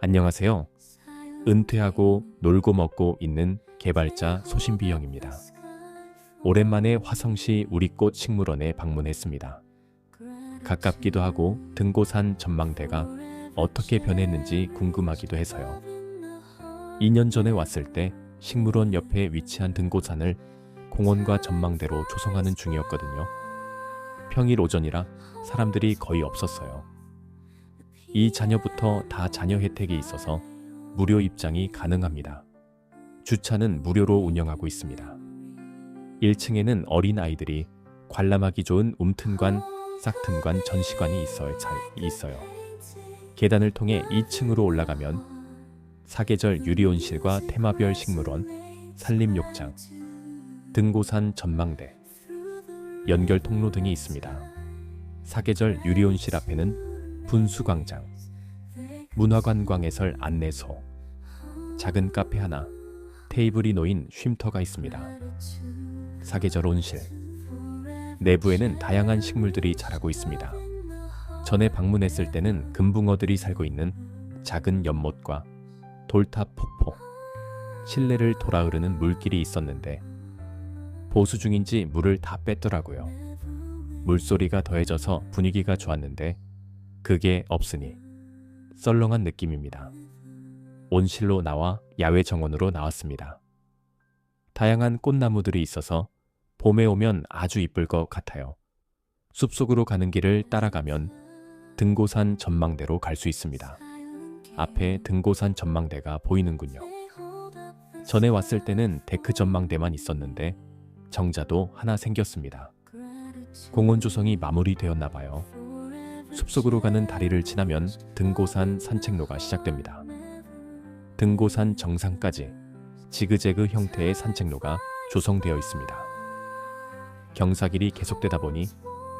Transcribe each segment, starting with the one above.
안녕하세요. 은퇴하고 놀고 먹고 있는 개발자 소신비형입니다. 오랜만에 화성시 우리꽃 식물원에 방문했습니다. 가깝기도 하고 등고산 전망대가 어떻게 변했는지 궁금하기도 해서요. 2년 전에 왔을 때 식물원 옆에 위치한 등고산을 공원과 전망대로 조성하는 중이었거든요. 평일 오전이라 사람들이 거의 없었어요. 이 자녀부터 다 자녀 혜택이 있어서 무료 입장이 가능합니다. 주차는 무료로 운영하고 있습니다. 1층에는 어린아이들이 관람하기 좋은 움튼관, 싹튼관, 전시관이 있어요. 계단을 통해 2층으로 올라가면 사계절 유리온실과 테마별 식물원, 산림욕장, 등고산 전망대, 연결 통로 등이 있습니다. 사계절 유리온실 앞에는 분수광장, 문화관광 해설 안내소, 작은 카페 하나, 테이블이 놓인 쉼터가 있습니다. 사계절 온실, 내부에는 다양한 식물들이 자라고 있습니다. 전에 방문했을 때는 금붕어들이 살고 있는 작은 연못과 돌탑 폭포, 실내를 돌아 흐르는 물길이 있었는데 보수 중인지 물을 다 뺐더라고요. 물소리가 더해져서 분위기가 좋았는데 그게 없으니 썰렁한 느낌입니다. 온실로 나와 야외 정원으로 나왔습니다. 다양한 꽃나무들이 있어서 봄에 오면 아주 이쁠 것 같아요. 숲속으로 가는 길을 따라가면 등고산 전망대로 갈 수 있습니다. 앞에 등고산 전망대가 보이는군요. 전에 왔을 때는 데크 전망대만 있었는데 정자도 하나 생겼습니다. 공원 조성이 마무리되었나 봐요. 숲속으로 가는 다리를 지나면 등고산 산책로가 시작됩니다. 등고산 정상까지 지그재그 형태의 산책로가 조성되어 있습니다. 경사길이 계속되다 보니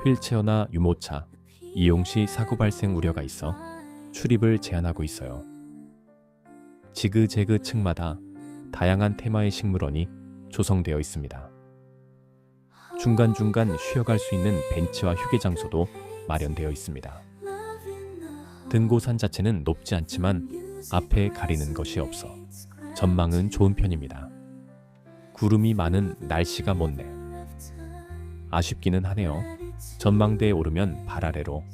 휠체어나 유모차, 이용 시 사고 발생 우려가 있어 출입을 제한하고 있어요. 지그재그 층마다 다양한 테마의 식물원이 조성되어 있습니다. 중간중간 쉬어갈 수 있는 벤치와 휴게 장소도 마련되어 있습니다. 등고산 자체는 높지 않지만 앞에 가리는 것이 없어 전망은 좋은 편입니다. 구름이 많은 날씨가 못네. 아쉽기는 하네요. 전망대에 오르면 발 아래로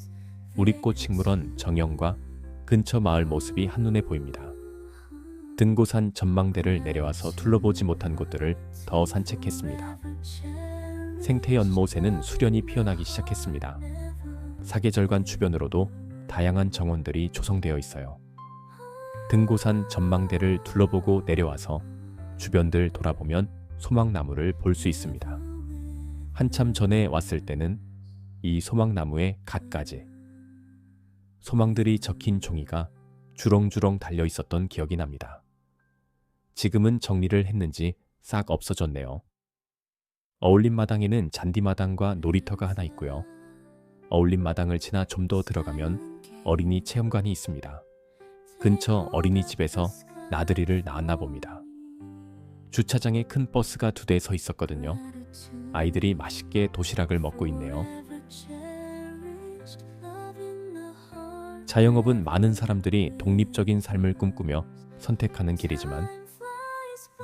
우리꽃 식물원 정영과 근처 마을 모습이 한눈에 보입니다. 등고산 전망대를 내려와서 둘러보지 못한 곳들을 더 산책했습니다. 생태 연못에는 수련이 피어나기 시작했습니다. 사계절관 주변으로도 다양한 정원들이 조성되어 있어요. 등고산 전망대를 둘러보고 내려와서 주변들 돌아보면 소망나무를 볼 수 있습니다. 한참 전에 왔을 때는 이 소망나무의 갓까지 소망들이 적힌 종이가 주렁주렁 달려 있었던 기억이 납니다. 지금은 정리를 했는지 싹 없어졌네요. 어울림마당에는 잔디마당과 놀이터가 하나 있고요. 어울림마당을 지나 좀 더 들어가면 어린이 체험관이 있습니다. 근처 어린이집에서 나들이를 나왔나 봅니다. 주차장에 큰 버스가 2대 서 있었거든요. 아이들이 맛있게 도시락을 먹고 있네요. 자영업은 많은 사람들이 독립적인 삶을 꿈꾸며 선택하는 길이지만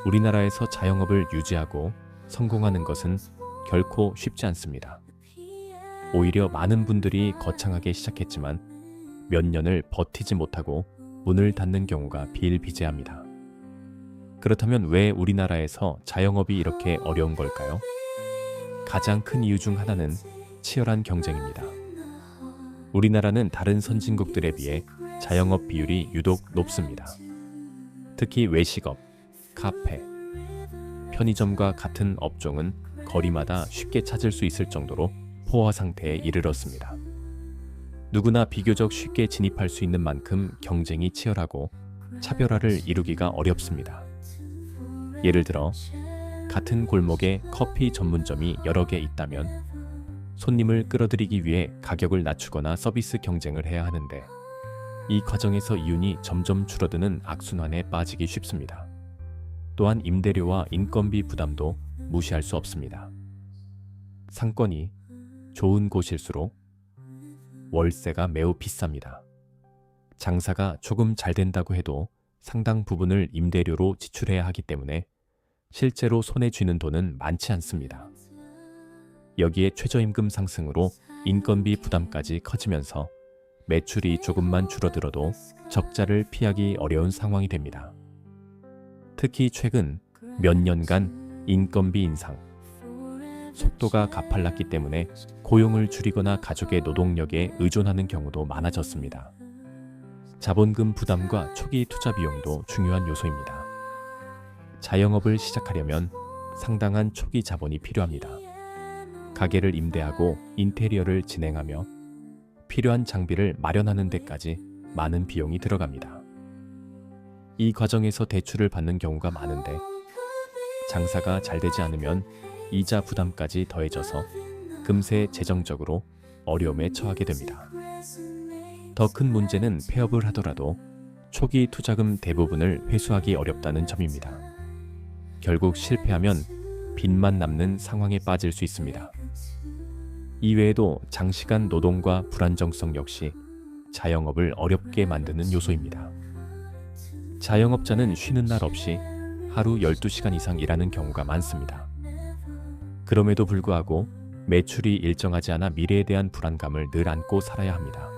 우리나라에서 자영업을 유지하고 성공하는 것은 결코 쉽지 않습니다. 오히려 많은 분들이 거창하게 시작했지만 몇 년을 버티지 못하고 문을 닫는 경우가 비일비재합니다. 그렇다면 왜 우리나라에서 자영업이 이렇게 어려운 걸까요? 가장 큰 이유 중 하나는 치열한 경쟁입니다. 우리나라는 다른 선진국들에 비해 자영업 비율이 유독 높습니다. 특히 외식업, 카페, 편의점과 같은 업종은 거리마다 쉽게 찾을 수 있을 정도로 포화 상태에 이르렀습니다. 누구나 비교적 쉽게 진입할 수 있는 만큼 경쟁이 치열하고 차별화를 이루기가 어렵습니다. 예를 들어 같은 골목에 커피 전문점이 여러 개 있다면 손님을 끌어들이기 위해 가격을 낮추거나 서비스 경쟁을 해야 하는데 이 과정에서 이윤이 점점 줄어드는 악순환에 빠지기 쉽습니다. 또한 임대료와 인건비 부담도 무시할 수 없습니다. 상권이 좋은 곳일수록 월세가 매우 비쌉니다. 장사가 조금 잘 된다고 해도 상당 부분을 임대료로 지출해야 하기 때문에 실제로 손에 쥐는 돈은 많지 않습니다. 여기에 최저임금 상승으로 인건비 부담까지 커지면서 매출이 조금만 줄어들어도 적자를 피하기 어려운 상황이 됩니다. 특히 최근 몇 년간 인건비 인상, 속도가 가팔랐기 때문에 고용을 줄이거나 가족의 노동력에 의존하는 경우도 많아졌습니다. 자본금 부담과 초기 투자 비용도 중요한 요소입니다. 자영업을 시작하려면 상당한 초기 자본이 필요합니다. 가게를 임대하고 인테리어를 진행하며 필요한 장비를 마련하는 데까지 많은 비용이 들어갑니다. 이 과정에서 대출을 받는 경우가 많은데 장사가 잘 되지 않으면 이자 부담까지 더해져서 금세 재정적으로 어려움에 처하게 됩니다. 더 큰 문제는 폐업을 하더라도 초기 투자금 대부분을 회수하기 어렵다는 점입니다. 결국 실패하면 빚만 남는 상황에 빠질 수 있습니다. 이외에도 장시간 노동과 불안정성 역시 자영업을 어렵게 만드는 요소입니다. 자영업자는 쉬는 날 없이 하루 12시간 이상 일하는 경우가 많습니다. 그럼에도 불구하고 매출이 일정하지 않아 미래에 대한 불안감을 늘 안고 살아야 합니다.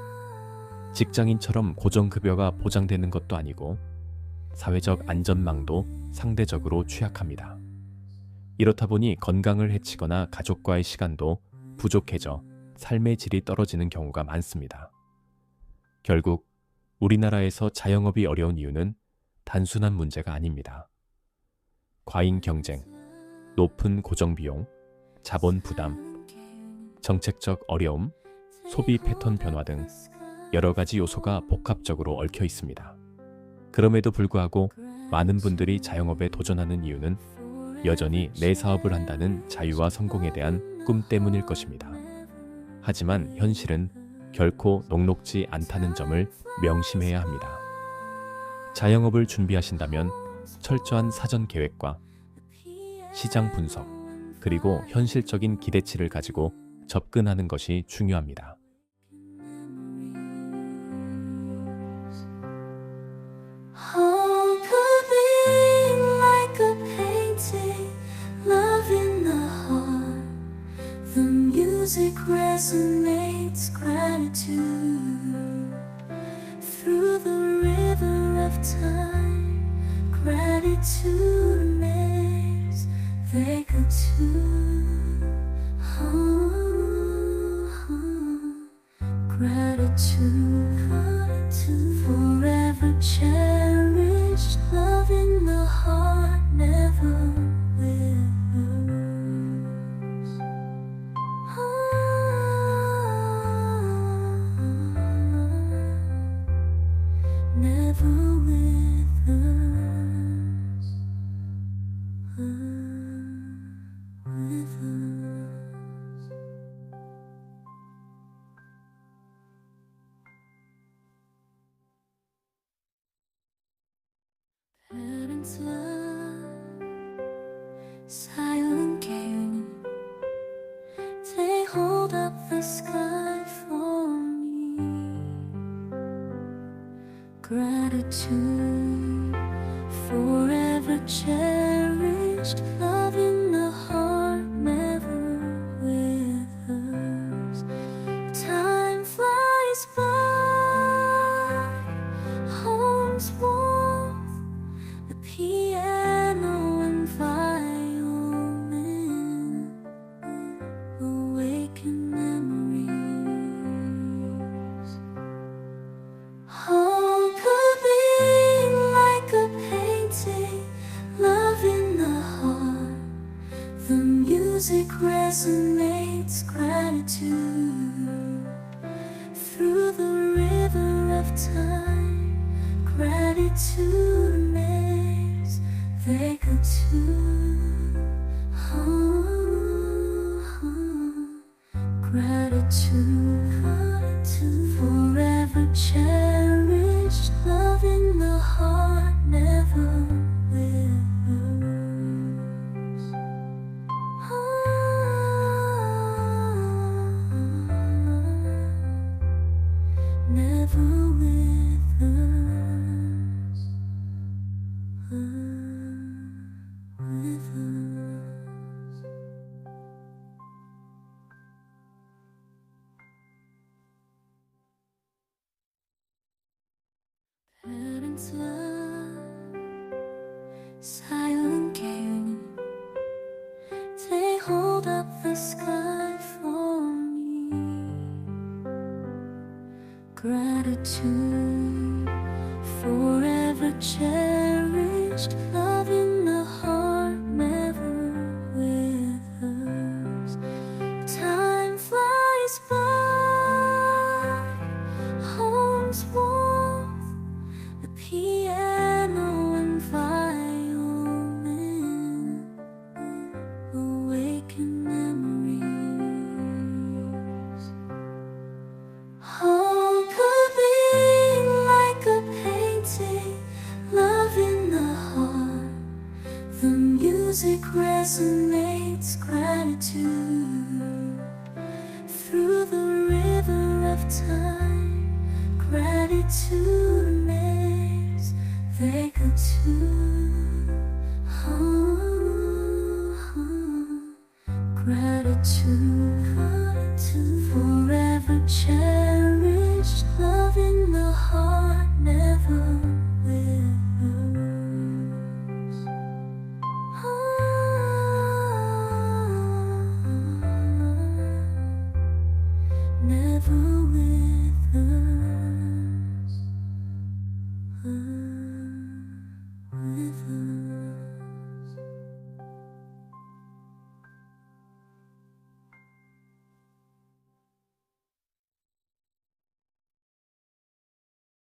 직장인처럼 고정급여가 보장되는 것도 아니고 사회적 안전망도 상대적으로 취약합니다. 이렇다 보니 건강을 해치거나 가족과의 시간도 부족해져 삶의 질이 떨어지는 경우가 많습니다. 결국 우리나라에서 자영업이 어려운 이유는 단순한 문제가 아닙니다. 과잉 경쟁, 높은 고정비용, 자본 부담, 정책적 어려움, 소비 패턴 변화 등 여러 가지 요소가 복합적으로 얽혀 있습니다. 그럼에도 불구하고 많은 분들이 자영업에 도전하는 이유는 여전히 내 사업을 한다는 자유와 성공에 대한 꿈 때문일 것입니다. 하지만 현실은 결코 녹록지 않다는 점을 명심해야 합니다. 자영업을 준비하신다면 철저한 사전 계획과 시장 분석, 그리고 현실적인 기대치를 가지고 접근하는 것이 중요합니다. Music resonates gratitude through the river of time. Gratitude remains they go to gratitude, forever cherished, love in the heart never withers. Never withers, withers. Parents' love, silent game. They hold up the sky for me. Gratitude, forever cherished, love in the heart never withers. Time flies by, home's warmth, the piano and violin awaken memories. Home could be like a painting, love in the heart. The music resonates gratitude through the river of time. Gratitude remains they go to gratitude, forever cherished, love in the heart never withers. Never withers. the silent game. They hold up the sky for me. Gratitude forever cherished. Love in the heart never withers. Time flies by. Home's warmth, the piano and violin awaken memories. Home could be like a painting, love in the heart. The music resonates gratitude through the river of time. Gratitude.